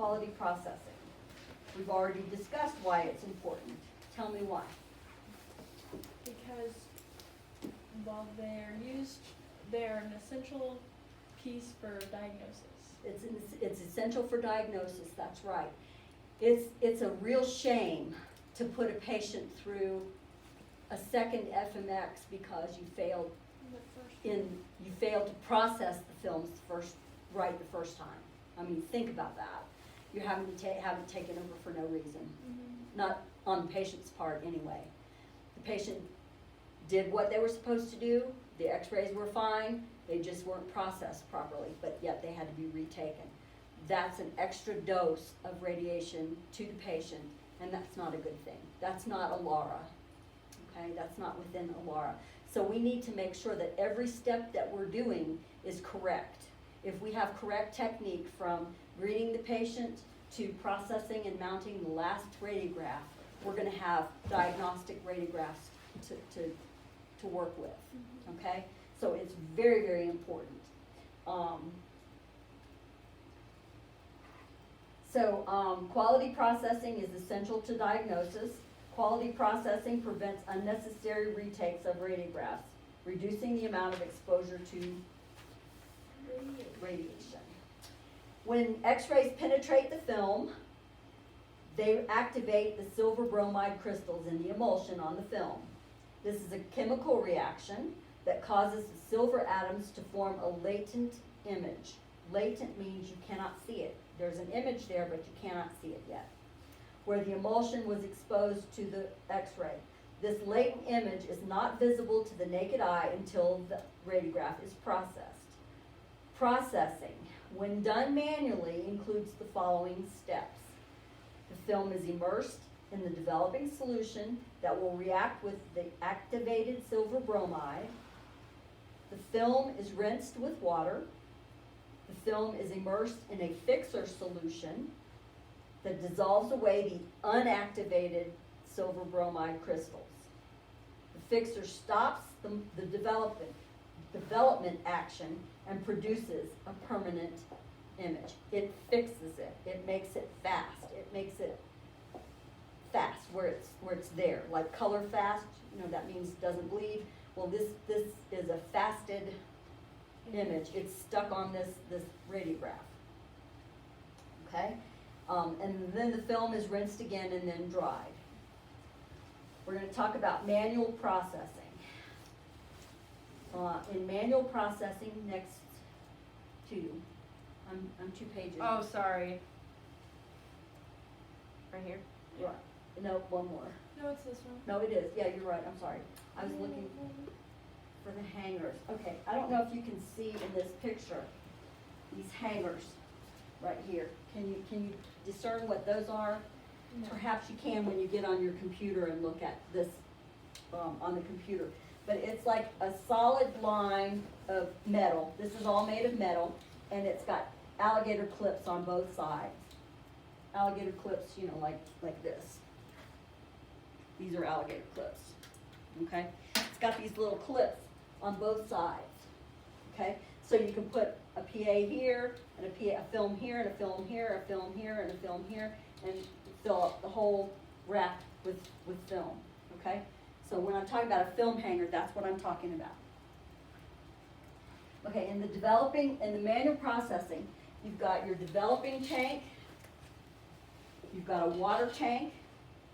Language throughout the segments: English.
quality processing. We've already discussed why it's important. Tell me why. Because while they're an essential piece for diagnosis. It's essential for diagnosis, that's right. It's a real shame to put a patient through a second FMX because you failed to process the films right the first time. I mean, think about that. You're having to have it taken over for no reason. Mm-hmm. Not on the patient's part anyway. The patient did what they were supposed to do, the x-rays were fine, they just weren't processed properly, but yet they had to be retaken. That's an extra dose of radiation to the patient, and that's not a good thing. That's not a LARA, okay? That's not within a LARA. So we need to make sure that every step that we're doing is correct. If we have correct technique from greeting the patient to processing and mounting the last radiograph, we're gonna have diagnostic radiographs to work with, okay? So it's very, very important. Quality processing is essential to diagnosis. Quality processing prevents unnecessary retakes of radiographs, reducing the amount of exposure to radiation. When x-rays penetrate the film, they activate the silver bromide crystals in the emulsion on the film. This is a chemical reaction that causes the silver atoms to form a latent image. Latent means you cannot see it. There's an image there, but you cannot see it yet, where the emulsion was exposed to the x-ray. This latent image is not visible to the naked eye until the radiograph is processed. Processing, when done manually, includes the following steps. The film is immersed in the developing solution that will react with the activated silver bromide. The film is rinsed with water. The film is immersed in a fixer solution that dissolves away the unactivated silver bromide crystals. The fixer stops the development action and produces a permanent image. It fixes it. It makes it fast. It makes it fast where it's there, like color fast. You know, that means it doesn't bleed. Well, this is a fasted image. It's stuck on this radiograph. Okay, and then the film is rinsed again and then dried. We're going to talk about manual processing. In manual processing, next to, I'm 2 pages. Oh, sorry. Right here? Right. No, one more. No, it's this one. No, it is. Yeah, you're right. I'm sorry. I was looking for the hangers. Okay, I don't know if you can see in this picture these hangers right here. Can you discern what those are? No. Perhaps you can when you get on your computer and look at this on the computer. But it's like a solid line of metal. This is all made of metal, and it's got alligator clips on both sides. Alligator clips, you know, like this. These are alligator clips, okay? It's got these little clips on both sides, okay? So you can put a PA here, and a film here, and a film here, a film here, and a film here, and fill up the whole rack with film, okay? So when I'm talking about a film hanger, that's what I'm talking about. Okay, in the manual processing, you've got your developing tank, you've got a water tank,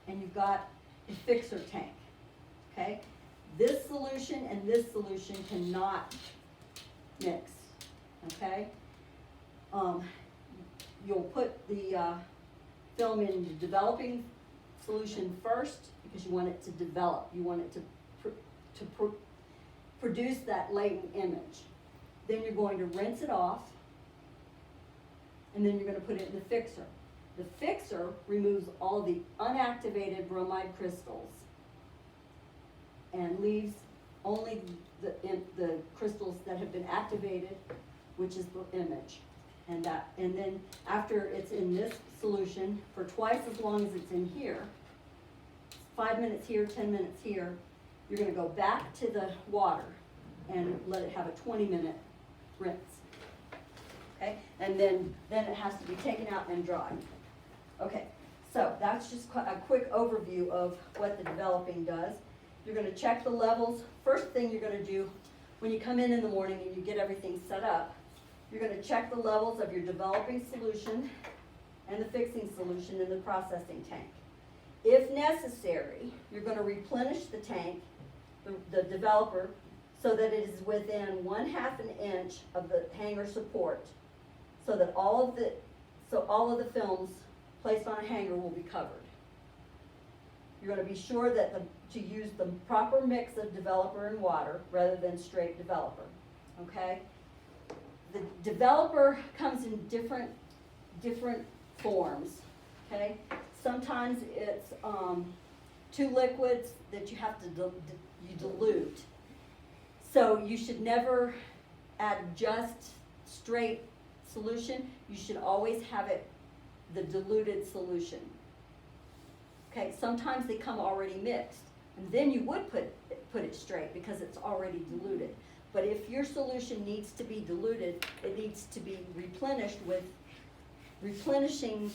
and you've got a fixer tank, okay? This solution and this solution cannot mix, okay? You'll put the film in the developing solution first because you want it to develop. You want it to produce that latent image. Then you're going to rinse it off, and then you're going to put it in the fixer. The fixer removes all the unactivated bromide crystals and leaves only the crystals that have been activated, which is the image. And then after it's in this solution for twice as long as it's in here, 5 minutes here, 10 minutes here, you're going to go back to the water and let it have a 20-minute rinse. okay? And then it has to be taken out and dried. Okay, so that's just a quick overview of what the developing does. You're gonna check the levels. First thing you're gonna do, when you come in the morning and you get everything set up, you're gonna check the levels of your developing solution and the fixing solution in the processing tank. If necessary, you're gonna replenish the tank, the developer, so that it is within 1/2 an inch of the hanger support, so that all of the films placed on a hanger will be covered. You're gonna be sure that to use the proper mix of developer and water rather than straight developer, okay? The developer comes in different forms, okay? Sometimes it's 2 liquids that you have to dilute. So you should never add just straight solution. You should always have it the diluted solution. Okay, sometimes they come already mixed, and then you would put it straight because it's already diluted. But if your solution needs to be diluted, it needs to be replenished with replenishing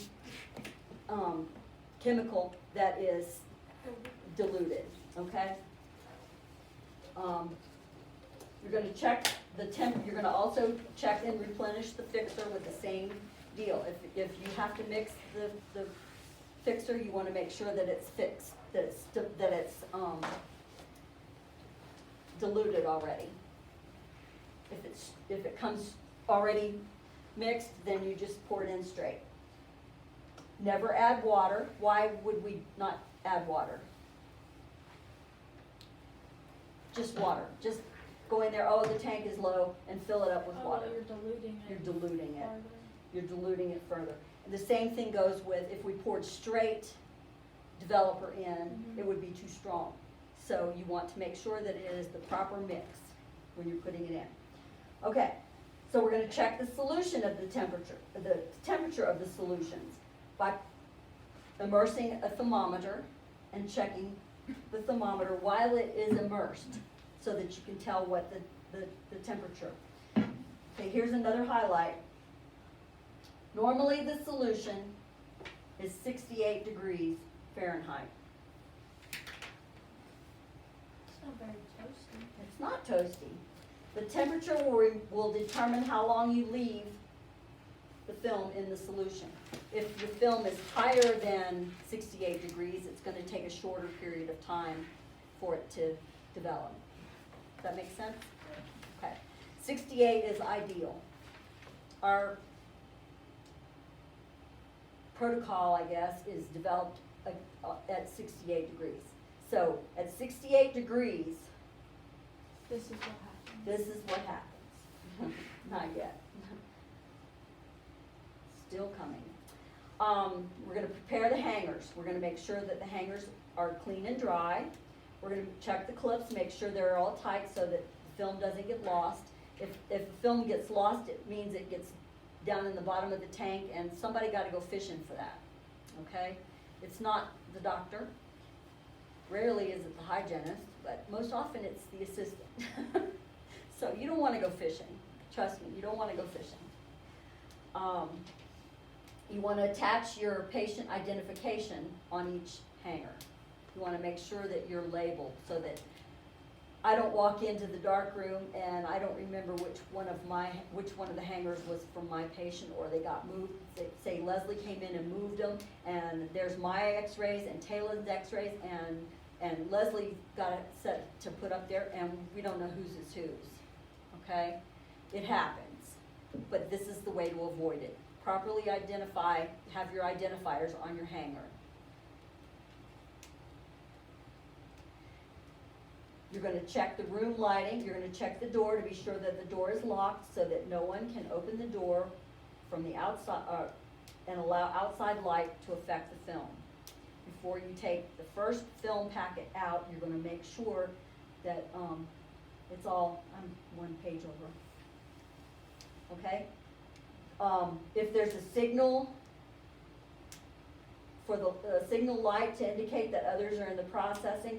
chemical that is diluted, okay? You're gonna check the you're gonna also check and replenish the fixer with the same deal. If you have to mix the fixer, you wanna make sure that it's fixed, that it's diluted already. If it comes already mixed, then you just pour it in straight. Never add water. Why would we not add water? Just water. Just go in there, oh, the tank is low, and fill it up with water. You're diluting it. You're diluting it. farther. You're diluting it further. And the same thing goes with if we poured straight developer in, it would be too strong. So you want to make sure that it is the proper mix when you're putting it in. Okay, so we're gonna check the solution of the temperature of the solutions by immersing a thermometer and checking the thermometer while it is immersed so that you can tell what the temperature. Okay, here's another highlight. Normally the solution is 68 degrees Fahrenheit. It's not very toasty. It's not toasty. The temperature will determine how long you leave the film in the solution. If the film is higher than 68 degrees, it's going to take a shorter period of time for it to develop. Does that make sense? Okay. 68 is ideal. Our protocol, I guess, is developed at 68 degrees. So at 68 degrees, This is what happens. this is what happens. Not yet. Still coming. We're gonna prepare the hangers. We're gonna make sure that the hangers are clean and dry. We're gonna check the clips, make sure they're all tight so that the film doesn't get lost. If the film gets lost, it means it gets down in the bottom of the tank, and somebody gotta go fishing for that, okay? It's not the doctor. Rarely is it the hygienist, but most often it's the assistant. So you don't wanna go fishing. Trust me, you don't wanna go fishing. You wanna attach your patient identification on each hanger. You wanna make sure that you're labeled so that I don't walk into the dark room and I don't remember which one of the hangers was from my patient, or they got moved. Say Leslie came in and moved them, and there's my x-rays and Taylor's x-rays, and Leslie got it set to put up there, and we don't know whose is whose, okay? It happens, but this is the way to avoid it. Properly identify, have your identifiers on your hanger. You're gonna check the room lighting, you're gonna check the door to be sure that the door is locked so that no one can open the door from the outside, and allow outside light to affect the film. Before you take the first film packet out, you're gonna make sure that, it's all, I'm one page over. Okay? If there's a signal for the signal light to indicate that others are in the processing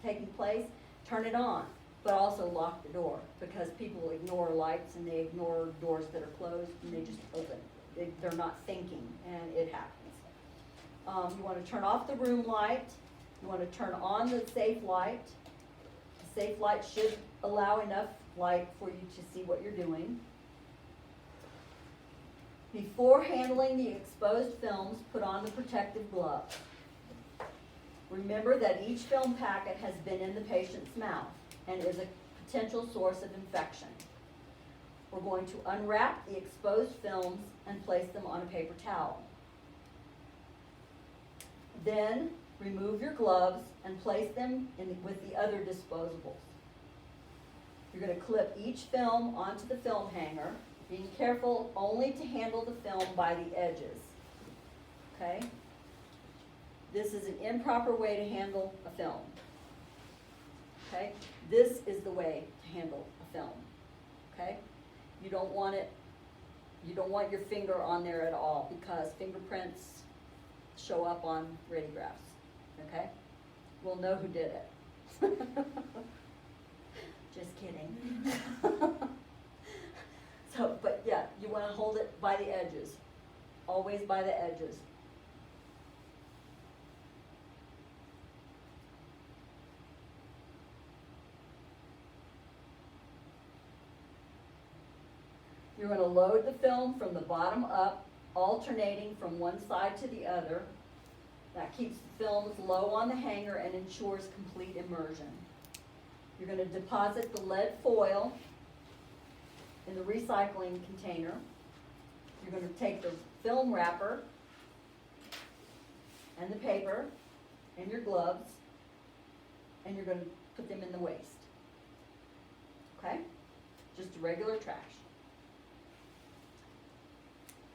taking place, turn it on. but also lock the door, because people ignore lights and they ignore doors that are closed and they just open. They're not thinking, and it happens. You wanna turn off the room light, you wanna turn on the safe light. The safe light should allow enough light for you to see what you're doing. Before handling the exposed films, put on the protective gloves. Remember that each film packet has been in the patient's mouth and is a potential source of infection. We're going to unwrap the exposed films and place them on a paper towel. Then remove your gloves and place them with the other disposables. You're going to clip each film onto the film hanger, being careful only to handle the film by the edges. Okay? This is an improper way to handle a film. Okay? This is the way to handle a film. Okay? You don't want your finger on there at all, because fingerprints show up on radiographs. Okay? We'll know who did it. Just kidding. So, but yeah, you want to hold it by the edges. Always by the edges. You're going to load the film from the bottom up, alternating from one side to the other. That keeps the films low on the hanger and ensures complete immersion. You're going to deposit the lead foil in the recycling container. You're going to take the film wrapper and the paper and your gloves, and you're going to put them in the waste. Okay? Just regular trash.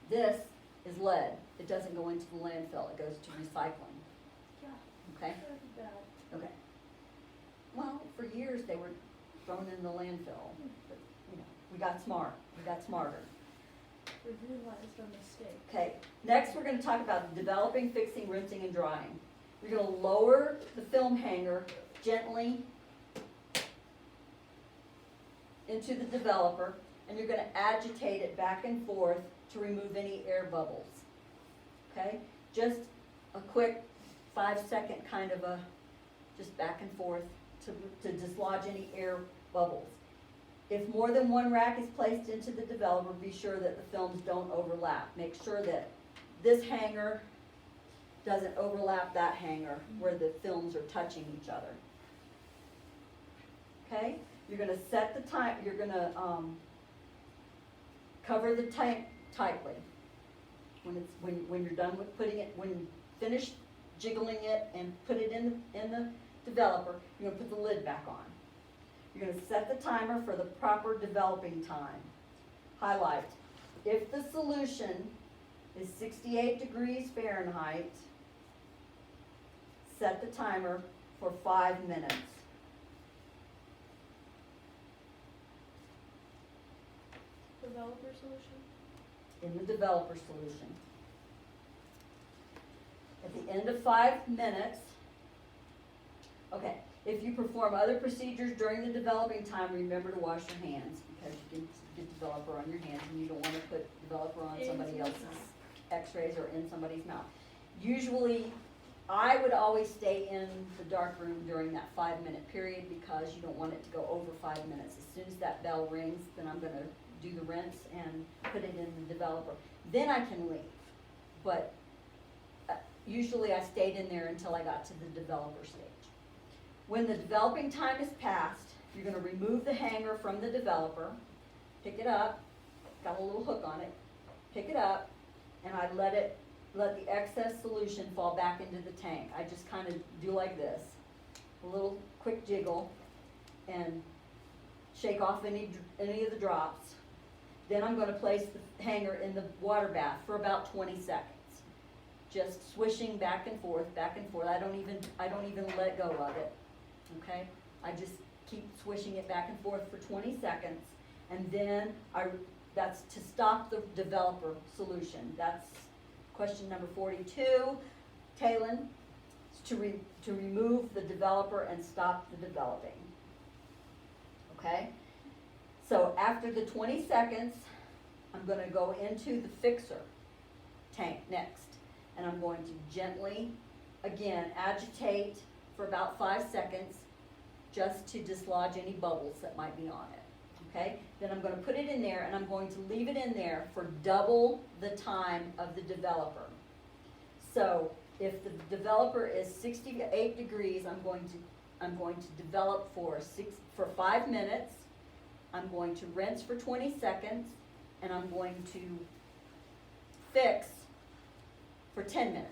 This is lead. It doesn't go into the landfill. It goes to recycling. Yeah. Okay? Pretty bad. Okay. Well, for years they were thrown in the landfill, but, you know, we got smart. We got smarter. We realized our mistake. Okay, next we're going to talk about developing, fixing, rinsing, and drying. You're going to lower the film hanger gently into the developer, and you're going to agitate it back and forth to remove any air bubbles. Okay, just a quick 5-second kind of a, just back and forth to dislodge any air bubbles. If more than one rack is placed into the developer, be sure that the films don't overlap. Make sure that this hanger doesn't overlap that hanger where the films are touching each other. Okay? You're going to set the time, you're going to cover the tank tightly. When you're done with putting it, when you finish jiggling it and put it in the developer, you're going to put the lid back on. You're going to set the timer for the proper developing time. Highlight, if the solution is 68 degrees Fahrenheit, set the timer for 5 minutes. Developer solution? In the developer solution. At the end of 5 minutes, okay, if you perform other procedures during the developing time, remember to wash your hands, because you can get developer on your hands and you don't want to put developer on somebody else's x-rays or in somebody's mouth. Usually, I would always stay in the dark room during that 5-minute period, because you don't want it to go over 5 minutes. As soon as that bell rings, then I'm going to do the rinse and put it in the developer. Then I can leave. But usually I stayed in there until I got to the developer stage. When the developing time is passed, you're going to remove the hanger from the developer, pick it up, got a little hook on it, pick it up, and I let the excess solution fall back into the tank. I just kind of do like this, a little quick jiggle, and shake off any of the drops. Then I'm going to place the hanger in the water bath for about 20 seconds. Just swishing back and forth, back and forth. I don't even let go of it. Okay? I just keep swishing it back and forth for 20 seconds, and then that's to stop the developer solution. That's question number 42. Talon, to remove the developer and stop the developing. Okay? So after the 20 seconds, I'm gonna go into the fixer tank next. And I'm going to gently, again, agitate for about 5 seconds just to dislodge any bubbles that might be on it. Okay? Then I'm gonna put it in there and I'm going to leave it in there for double the time of the developer. So if the developer is 68 degrees, I'm going to develop for 5 minutes. I'm going to rinse for 20 seconds, and I'm going to fix for 10 minutes,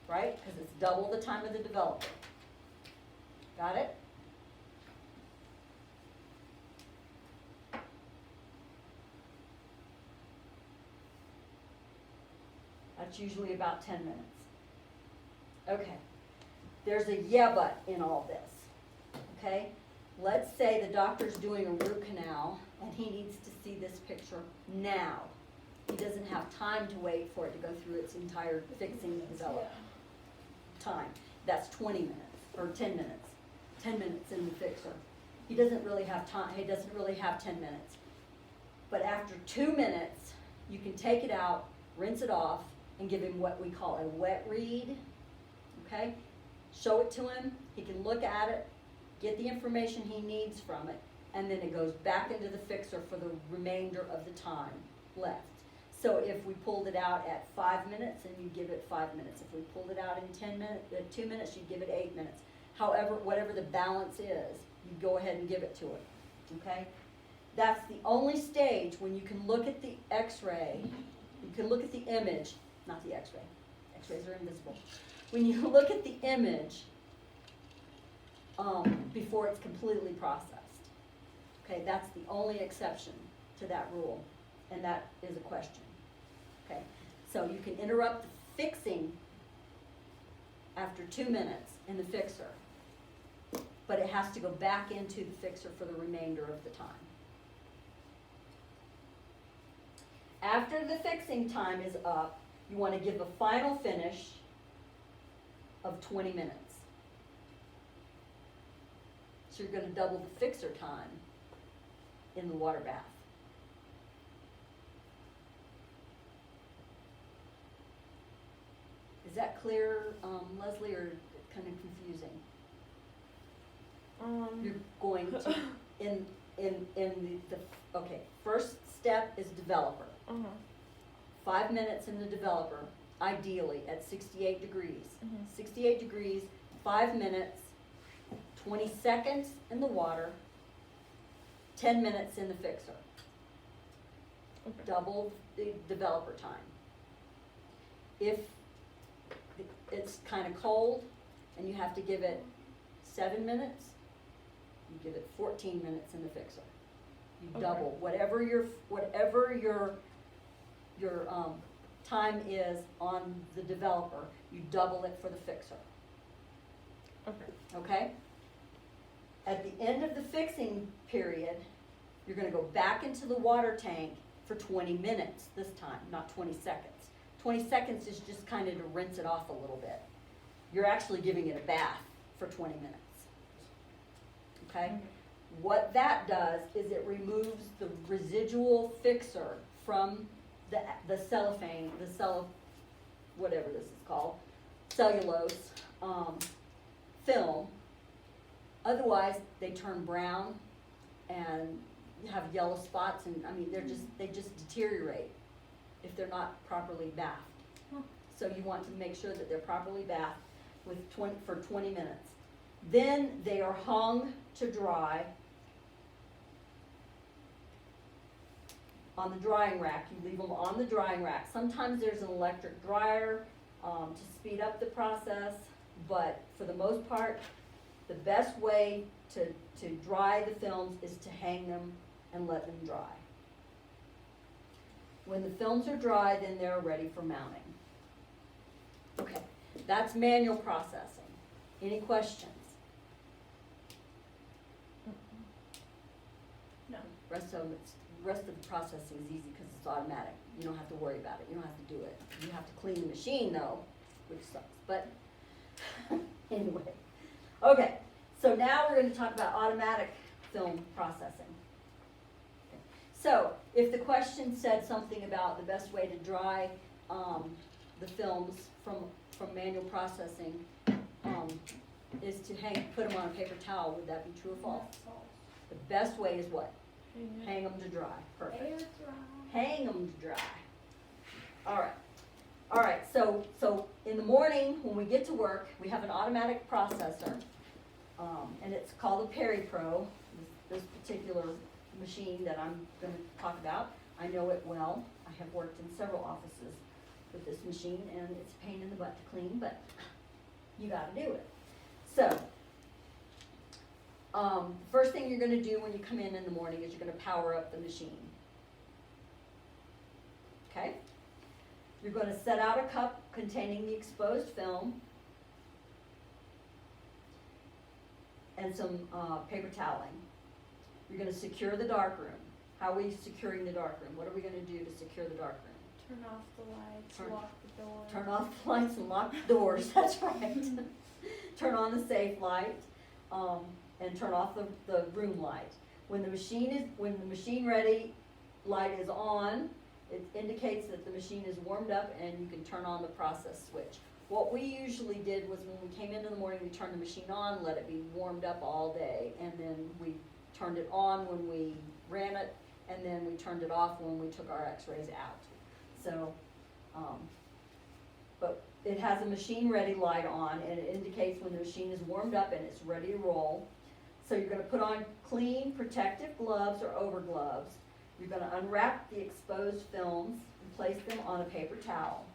right? Because it's double the time of the developer. Got it? That's usually about 10 minutes. Okay. There's a yeah but in all this. Okay? Let's say the doctor's doing a root canal and he needs to see this picture now. He doesn't have time to wait for it to go through its entire fixing development time. That's 20 minutes or 10 minutes. 10 minutes in the fixer. He doesn't really have time. He doesn't really have 10 minutes. But after 2 minutes, you can take it out, rinse it off, and give him what we call a wet read. Okay? Show it to him. He can look at it, get the information he needs from it, and then it goes back into the fixer for the remainder of the time left. So if we pulled it out at 5 minutes, and you give it 5 minutes. If we pulled it out in 10 minutes, 2 minutes, you give it 8 minutes. However, whatever the balance is, you go ahead and give it to it. Okay? That's the only stage when you can look at the x-ray, you can look at the image, not the x-ray. X-rays are invisible. When you look at the image before it's completely processed. Okay, that's the only exception to that rule, and that is a question. Okay, so you can interrupt the fixing after 2 minutes in the fixer, but it has to go back into the fixer for the remainder of the time. After the fixing time is up, you want to give a final finish of 20 minutes. So you're going to double the fixer time in the water bath. Is that clear, Leslie, or kind of confusing? You're going to, in the okay, first step is developer. 5 minutes in the developer, ideally at 68 degrees. 68 degrees, 5 minutes, 20 seconds in the water, 10 minutes in the fixer. Okay. Double the developer time. If it's kind of cold and you have to give it 7 minutes, you give it 14 minutes in the fixer. You Okay. double whatever your time is on the developer, you double it for the fixer. Okay. Okay? At the end of the fixing period, you're going to go back into the water tank for 20 minutes this time, not 20 seconds. 20 seconds is just kind of to rinse it off a little bit. You're actually giving it a bath for 20 minutes. Okay? What that does is it removes the residual fixer from the cellophane, whatever this is called, cellulose film. Otherwise, they turn brown and have yellow spots, and I mean they just deteriorate if they're not properly bathed. So you want to make sure that they're properly bathed for 20 minutes. Then they are hung to dry on the drying rack. You leave them on the drying rack. Sometimes there's an electric dryer to speed up the process, but for the most part, the best way to dry the films is to hang them and let them dry. When the films are dry, then they're ready for mounting. Okay, that's manual processing. Any questions? No. Rest of the processing is easy because it's automatic. You don't have to worry about it. You don't have to do it. You have to clean the machine though, which sucks. But anyway. Okay, so now we're going to talk about automatic film processing. Okay. So, if the question said something about the best way to dry, the films from manual processing, is to put them on a paper towel, would that be true or false? The best way is what? Hang them to dry, perfect. Air dry. Hang them to dry. All right, so in the morning, when we get to work, we have an automatic processor, and it's called a Perry Pro, this particular machine that I'm gonna talk about. I know it well. I have worked in several offices with this machine, and it's a pain in the butt to clean, but you gotta do it. So, first thing you're gonna do when you come in the morning is you're gonna power up the machine. Okay? You're gonna set out a cup containing the exposed film and some paper toweling. You're gonna secure the darkroom. How are we securing the darkroom? What are we gonna do to secure the darkroom? Turn off the lights, lock the door. Turn off the lights and lock the doors, that's right. Turn on the safe light, and turn off the room light. When the machine ready light is on, it indicates that the machine is warmed up and you can turn on the process switch. What we usually did was when we came in the morning, we turned the machine on, let it be warmed up all day, and then we turned it on when we ran it, and then we turned it off when we took our x-rays out. So, but it has a machine ready light on, and it indicates when the machine is warmed up and it's ready to roll. So you're gonna put on clean protective gloves or over gloves. You're gonna unwrap the exposed films and place them on a paper towel.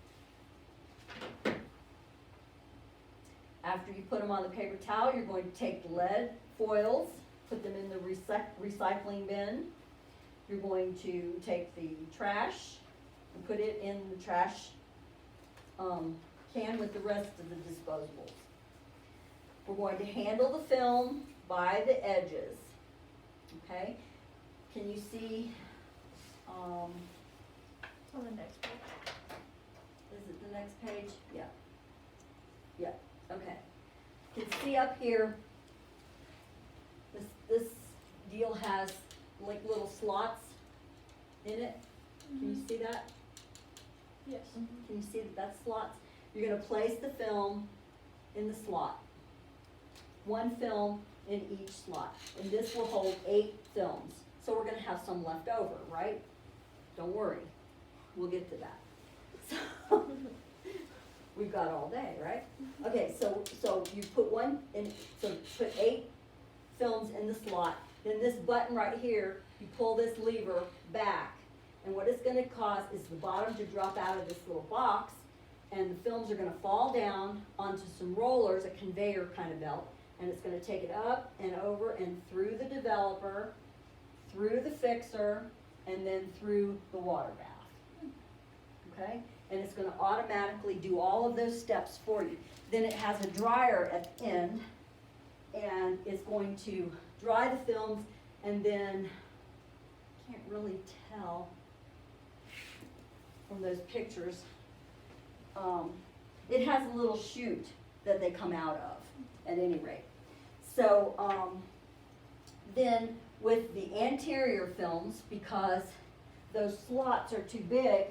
After you put them on the paper towel, you're going to take lead foils, put them in the recycling bin. You're going to take the trash and put it in the trash can with the rest of the disposables. We're going to handle the film by the edges, okay? Can you see, It's on the next page. is it the next page? Yeah. Yeah, okay. You can see up here, this deal has like little slots in it. Can you see that? Yes. Can you see that that's slots? You're gonna place the film in the slot. One film in each slot, and this will hold 8 films. So we're gonna have some left over, right? Don't worry, we'll get to that. So, we've got all day, right? Okay, so you put one in, so put 8 films in the slot, then this button right here, you pull this lever back, and what it's gonna cause is the bottom to drop out of this little box, and the films are gonna fall down onto some rollers, a conveyor kind of belt, and it's gonna take it up and over and through the developer, through the fixer, and then through the water bath. Okay? And it's gonna automatically do all of those steps for you. Then it has a dryer at the end, and it's going to dry the films, and then, can't really tell from those pictures, it has a little chute that they come out of, at any rate. So, then with the anterior films, because those slots are too big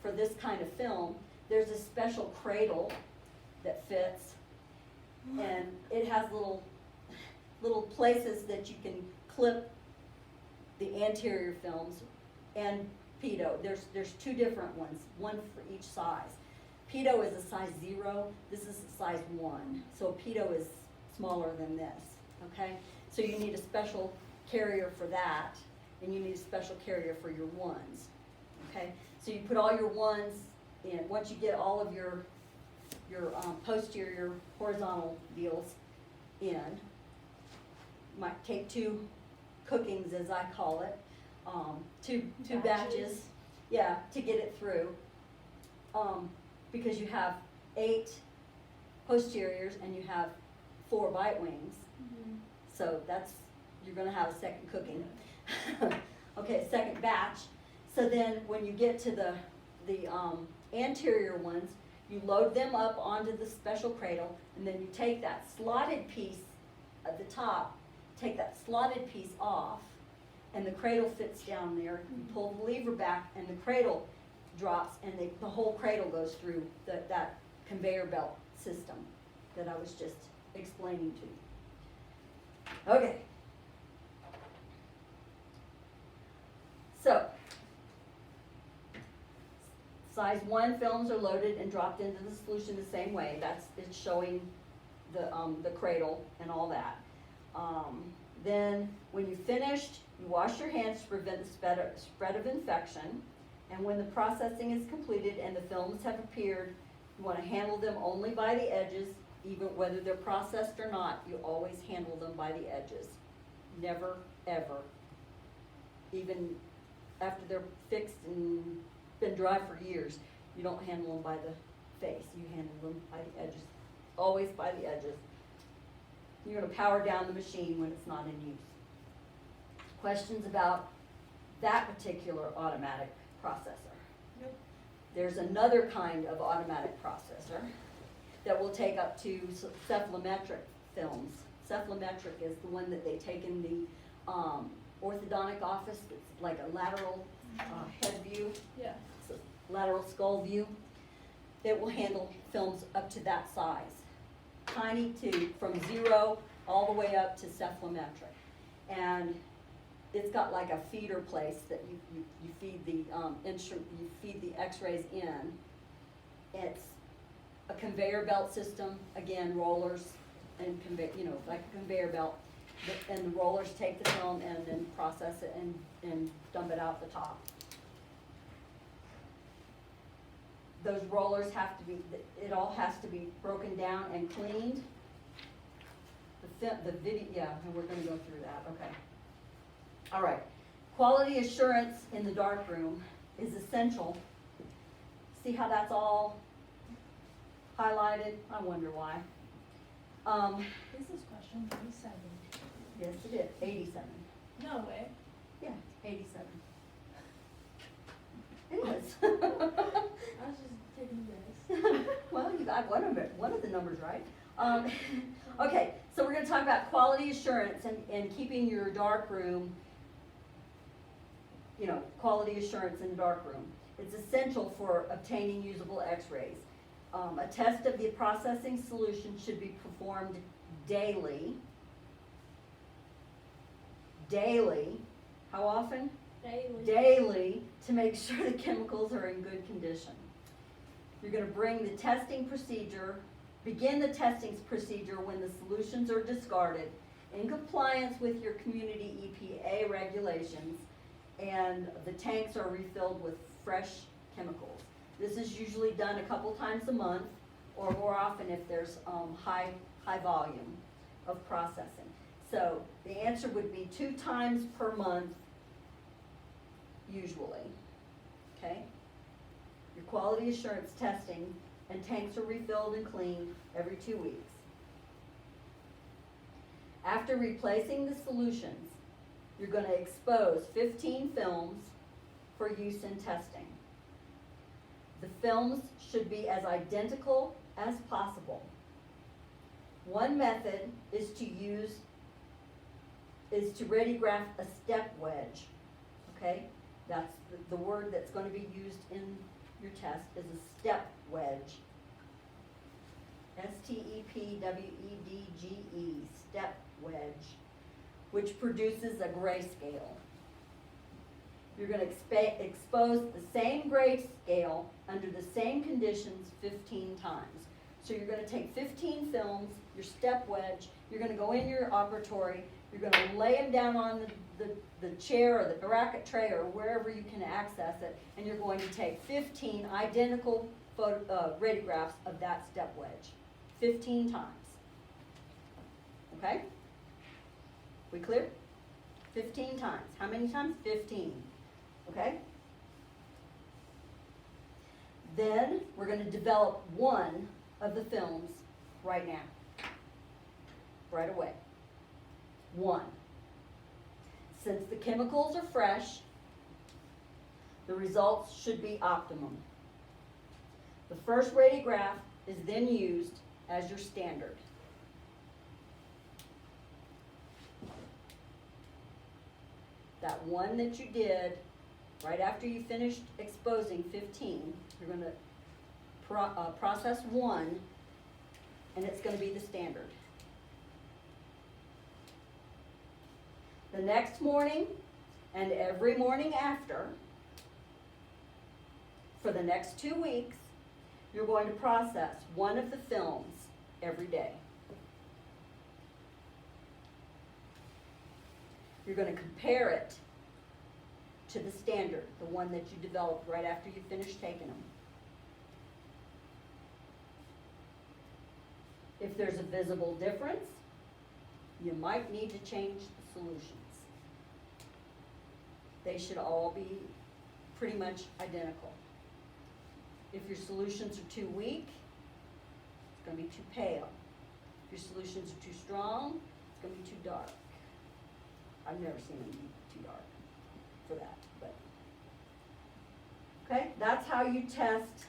for this kind of film, there's a special cradle that fits, and it has little places that you can clip the anterior films and pedo. There's 2 different ones, one for each size. Pedo is a size 0, this is a size 1, so pedo is smaller than this, okay? So you need a special carrier for that, and you need a special carrier for your 1s, okay? So you put all your 1s in. Once you get all of your posterior horizontal deals in, might take 2 cookings, as I call it, two batches, yeah, to get it through, because you have 8 posteriors and you have 4 bite wings, so you're gonna have a second cooking. Okay, second batch. So then when you get to the anterior ones, you load them up onto the special cradle, and then you take that slotted piece at the top take that slotted piece off, and the cradle fits down there. You pull the lever back, and the cradle drops, and the whole cradle goes through that conveyor belt system that I was just explaining to you. Okay. So, size 1 films are loaded and dropped into the solution the same way. It's showing the cradle and all that. Then, when you've finished, you wash your hands to prevent the spread of infection. And when the processing is completed and the films have appeared, you want to handle them only by the edges, even whether they're processed or not. You always handle them by the edges. Never, ever, even after they're fixed and been dry for years, you don't handle them by the face. You handle them by the edges. Always by the edges. You're going to power down the machine when it's not in use. Questions about that particular automatic processor? Nope. There's another kind of automatic processor that will take up to cephalometric films. Cephalometric is the one that they take in the orthodontic office. It's like a lateral head view, Yeah. it's a lateral skull view. It will handle films up to that size. Tiny to from 0 all the way up to cephalometric. And it's got like a feeder place that you feed the instrument, you feed the x-rays in. It's a conveyor belt system, again, rollers and like a conveyor belt. And the rollers take the film and then process it and dump it out the top. Those rollers have to be, it all has to be broken down and cleaned. The video, yeah, and we're gonna go through that, okay. All right, quality assurance in the darkroom is essential. See how that's all highlighted? I wonder why. Is this question 37? Yes, it is, 87. No way. Yeah, 87. It is. I was just taking this. Well, you got one of the numbers right. Okay, so we're going to talk about quality assurance and keeping your darkroom, quality assurance in the darkroom. It's essential for obtaining usable x-rays. A test of the processing solution should be performed daily. Daily. How often? Daily. Daily, to make sure the chemicals are in good condition. You're going to begin the testing procedure when the solutions are discarded in compliance with your community EPA regulations, and the tanks are refilled with fresh chemicals. This is usually done a couple times a month, or more often if there's high volume of processing. So the answer would be 2 times per month, usually, okay? Your quality assurance testing and tanks are refilled and cleaned every 2 weeks. After replacing the solutions, you're going to expose 15 films for use in testing. The films should be as identical as possible. One method is to radiograph a step wedge, okay? That's the word that's going to be used in your test is a step wedge. STEPWEDGE, step wedge, which produces a grayscale. You're going to expose the same grayscale under the same conditions 15 times. So you're going to take 15 films, your step wedge, you're going to go in your operatory, you're going to lay them down on the chair or the bracket tray or wherever you can access it, and you're going to take 15 identical radiographs of that step wedge. 15 times. Okay? We clear? 15 times. How many times? 15. Okay? Then we're going to develop one of the films right now. Right away. One. Since the chemicals are fresh, the results should be optimum. The first radiograph is then used as your standard. that one that you did right after you finished exposing 15, you're gonna process one, and it's gonna be the standard. The next morning and every morning after, for the next 2 weeks, you're going to process one of the films every day. You're gonna compare it to the standard, the one that you developed right after you finished taking them. If there's a visible difference, you might need to change the solutions. They should all be pretty much identical. If your solutions are too weak, it's gonna be too pale. If your solutions are too strong, it's gonna be too dark. I've never seen them be too dark for that, but. Okay, that's how you test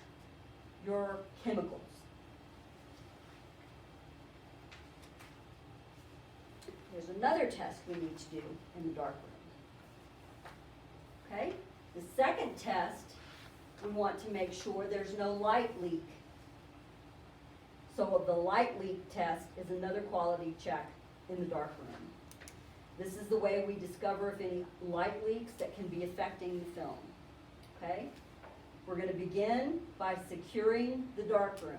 your chemicals. There's another test we need to do in the dark room. Okay, the second test, we want to make sure there's no light leak. So the light leak test is another quality check in the dark room. This is the way we discover if any light leaks that can be affecting the film. Okay, we're going to begin by securing the dark room.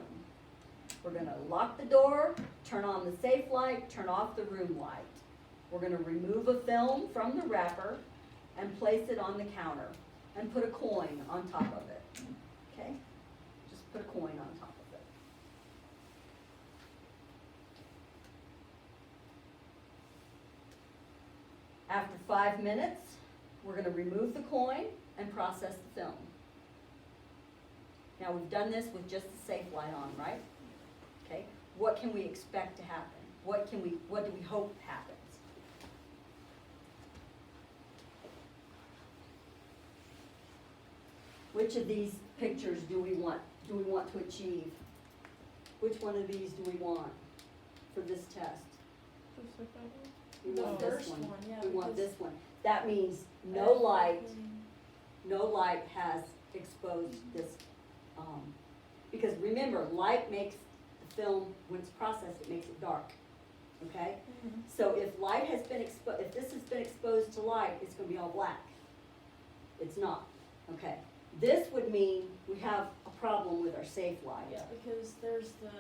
We're going to lock the door, turn on the safe light, turn off the room light. We're going to remove a film from the wrapper and place it on the counter and put a coin on top of it. Okay? Just put a coin on top of it. After 5 minutes, we're going to remove the coin and process the film. Now we've done this with just the safe light on, right? Okay, what can we expect to happen? What do we hope happens? Which of these pictures do we want to achieve? Which one of these do we want for this test? Just like that one? We The want this first one, yeah, We want because- this one. That means no light has exposed this, because remember, light makes the film, when it's processed, it makes it dark, okay? Mhm. So if light has been if this has been exposed to light, it's gonna be all black. It's not, okay? This would mean we have a problem with our safe light. Yeah, because there's the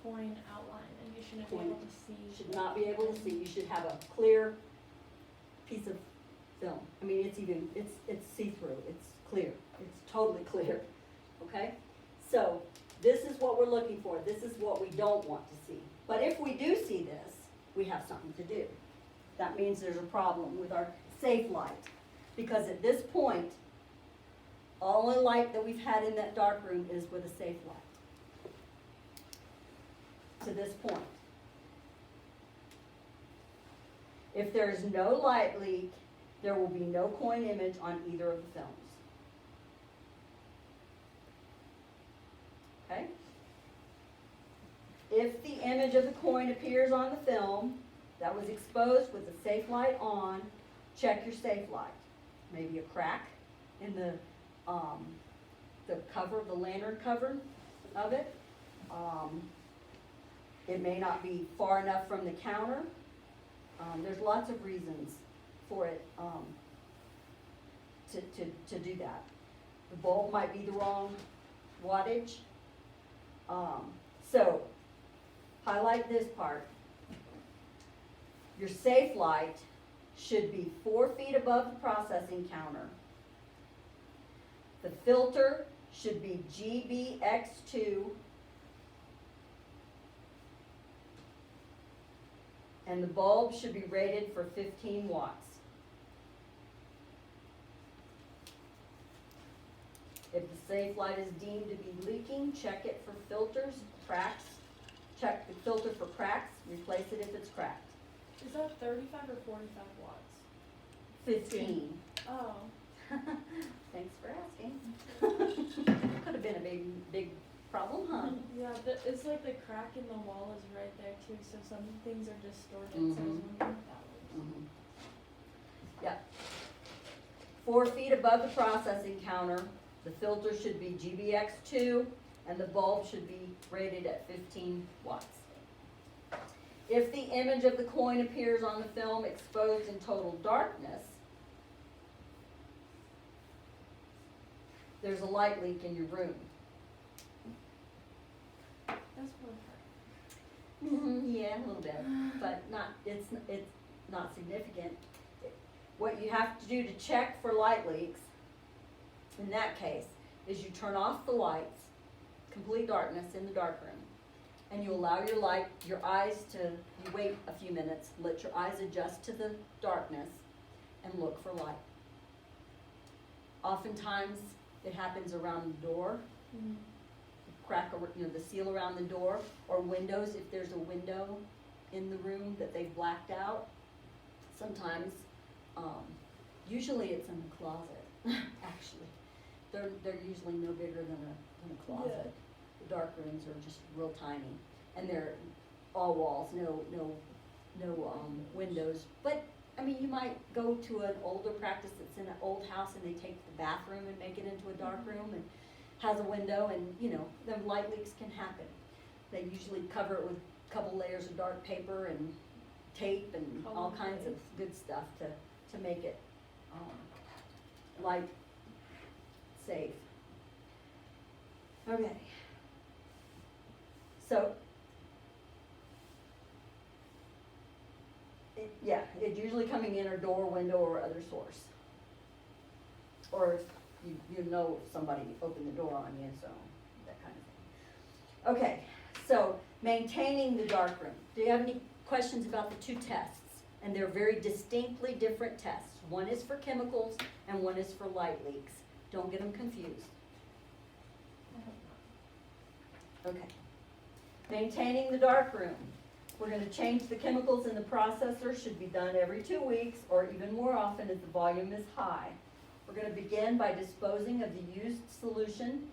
coin outline and you shouldn't be Coin. able to see. You should not be able to see, you should have a clear piece of film. I mean, it's see-through, it's clear, it's totally clear, okay? So, this is what we're looking for, this is what we don't want to see. But if we do see this, we have something to do. That means there's a problem with our safe light. Because at this point, all the light that we've had in that dark room is with a safe light. To this point. If there's no light leak, there will be no coin image on either of the films. Okay? If the image of the coin appears on the film that was exposed with the safe light on, check your safe light. Maybe a crack in the cover, the lantern cover of it. It may not be far enough from the counter. There's lots of reasons for it to do that. The bulb might be the wrong wattage. So, highlight this part. Your safe light should be 4 feet above the processing counter. The filter should be GBX2. And the bulb should be rated for 15 watts. If the safe light is deemed to be leaking, check it for filters, cracks. Check the filter for cracks, replace it if it's cracked. Is that 35 or 45 watts? 15. Oh. Thanks for asking. Could have been a big problem, huh? Yeah, it's like the crack in the wall is right there too, so some things are distorted, so I was Mhm. wondering if that was. Mhm. Yeah. 4 feet above the processing counter. The filter should be GBX2 and the bulb should be rated at 15 watts. If the image of the coin appears on the film exposed in total darkness, there's a light leak in your room. That's one part. Yeah, a little bit, but it's not significant. What you have to do to check for light leaks, in that case, is you turn off the lights, complete darkness in the dark room, and you allow your eyes to, you wait a few minutes, let your eyes adjust to the darkness, and look for light. Oftentimes, it happens around the door, crack, the seal around the door, or windows, if there's a window in the room that they've blacked out. Sometimes, usually it's in the closet, actually. They're usually no bigger than a closet. Yeah. The dark rooms are just real tiny, and they're all walls, no windows. But, I mean, you might go to an older practice that's in an old house and they take the bathroom and make it into a dark room and has a window, and, then light leaks can happen. They usually cover it with a couple layers of dark paper and tape and all kinds of good stuff to make it light safe. Okay. So, it's usually coming in a door, window, or other source. Or if you know somebody opened the door on you, so that kind of thing. Okay, so maintaining the dark room. Do you have any questions about the two tests? And they're very distinctly different tests. One is for chemicals and one is for light leaks. Don't get them confused. Okay. Maintaining the dark room. We're going to change the chemicals in the processor. Should be done every 2 weeks or even more often if the volume is high. We're going to begin by disposing of the used solution,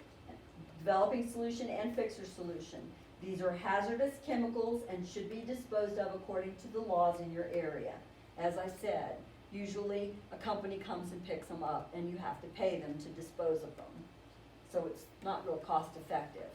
developing solution, and fixer solution. These are hazardous chemicals and should be disposed of according to the laws in your area. As I said, usually a company comes and picks them up and you have to pay them to dispose of them. So it's not real cost effective.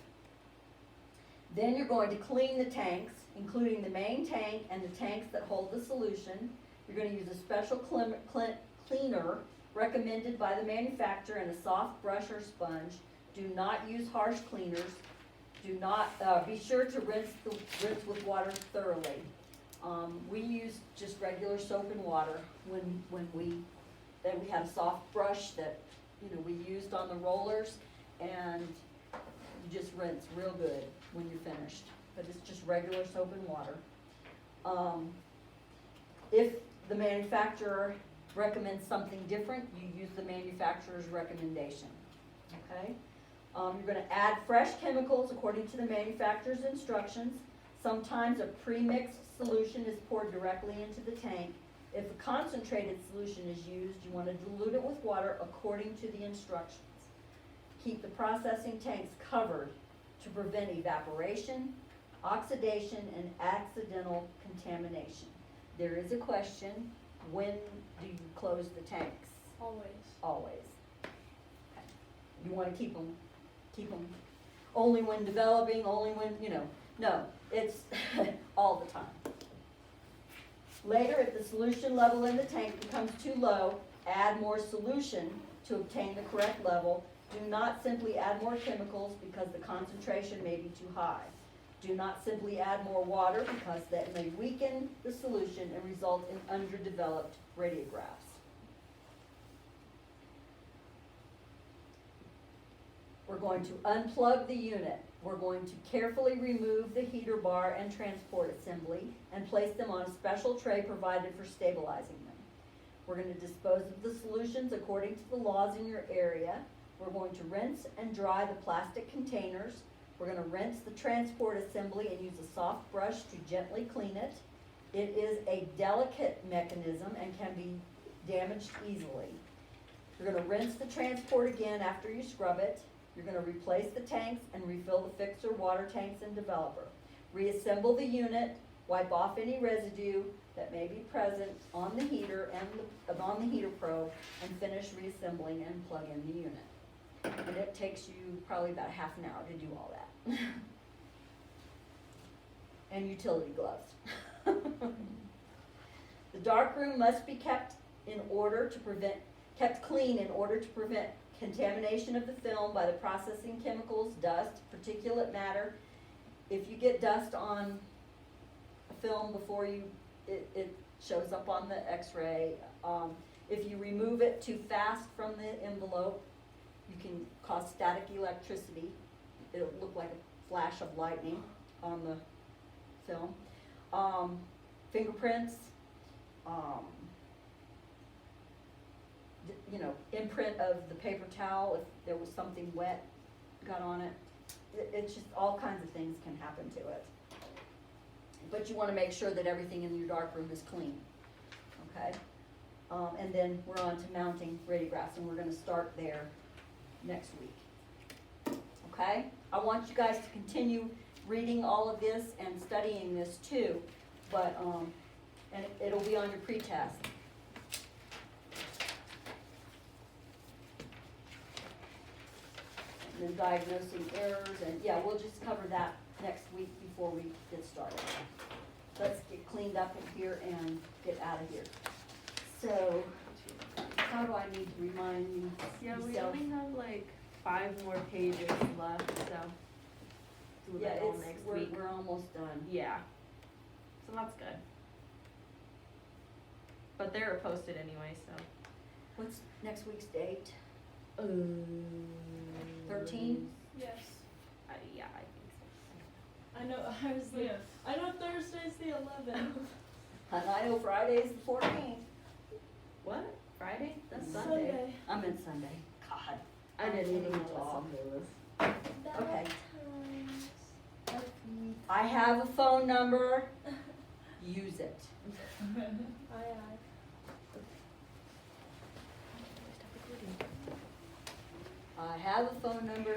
Then you're going to clean the tanks, including the main tank and the tanks that hold the solution. You're going to use a special cleaner recommended by the manufacturer and a soft brush or sponge. Do not use harsh cleaners. Do not, be sure to rinse with water thoroughly. We use just regular soap and water then we have a soft brush that, we used on the rollers, and you just rinse real good when you're finished. But it's just regular soap and water. If the manufacturer recommends something different, you use the manufacturer's recommendation, okay? You're going to add fresh chemicals according to the manufacturer's instructions. Sometimes a pre-mixed solution is poured directly into the tank. If a concentrated solution is used, you want to dilute it with water according to the instructions. Keep the processing tanks covered to prevent evaporation, oxidation, and accidental contamination. There is a question, when do you close the tanks? Always. Always. Okay. You want to keep them only when developing, only when, no, it's all the time. Later, if the solution level in the tank becomes too low, add more solution to obtain the correct level. Do not simply add more chemicals because the concentration may be too high. Do not simply add more water because that may weaken the solution and result in underdeveloped radiographs. We're going to unplug the unit. We're going to carefully remove the heater bar and transport assembly and place them on a special tray provided for stabilizing them. We're going to dispose of the solutions according to the laws in your area. We're going to rinse and dry the plastic containers. We're going to rinse the transport assembly and use a soft brush to gently clean it. It is a delicate mechanism and can be damaged easily. You're going to rinse the transport again after you scrub it. You're going to replace the tanks and refill the fixer, water tanks, and developer. Reassemble the unit Wipe off any residue that may be present on the heater and on the heater probe, and finish reassembling and plug in the unit. And it takes you probably about half an hour to do all that. And utility gloves. The darkroom must be kept clean in order to prevent contamination of the film by the processing chemicals, dust, particulate matter. If you get dust on a film before it shows up on the x-ray. If you remove it too fast from the envelope, you can cause static electricity. It'll look like a flash of lightning on the film. Fingerprints, imprint of the paper towel, if there was something wet got on it. It's just all kinds of things can happen to it. But you wanna make sure that everything in your darkroom is clean, okay? And then we're on to mounting radiographs, and we're gonna start there next week, okay? I want you guys to continue reading all of this and studying this too, but, and it'll be on your pretest. And then diagnosing errors, and yeah, we'll just cover that next week before we get started. Let's get cleaned up in here and get out of here. So, how do I need to remind you? Yeah, we yourself? only have like 5 more pages left, so do Yeah, that all next week. we're almost done. Yeah. So that's good. But they're posted anyway, so. What's next week's date? 13? Yes. Yeah, I think so. I know, I was like, I know Thursday's the 11th. And I know Friday's the 14th. What? Friday? That's Sunday. Sunday. I meant Sunday. God. I didn't even know talk. what Sunday was. Okay. Times. I have a phone number. Use it. Aye. I have a phone number.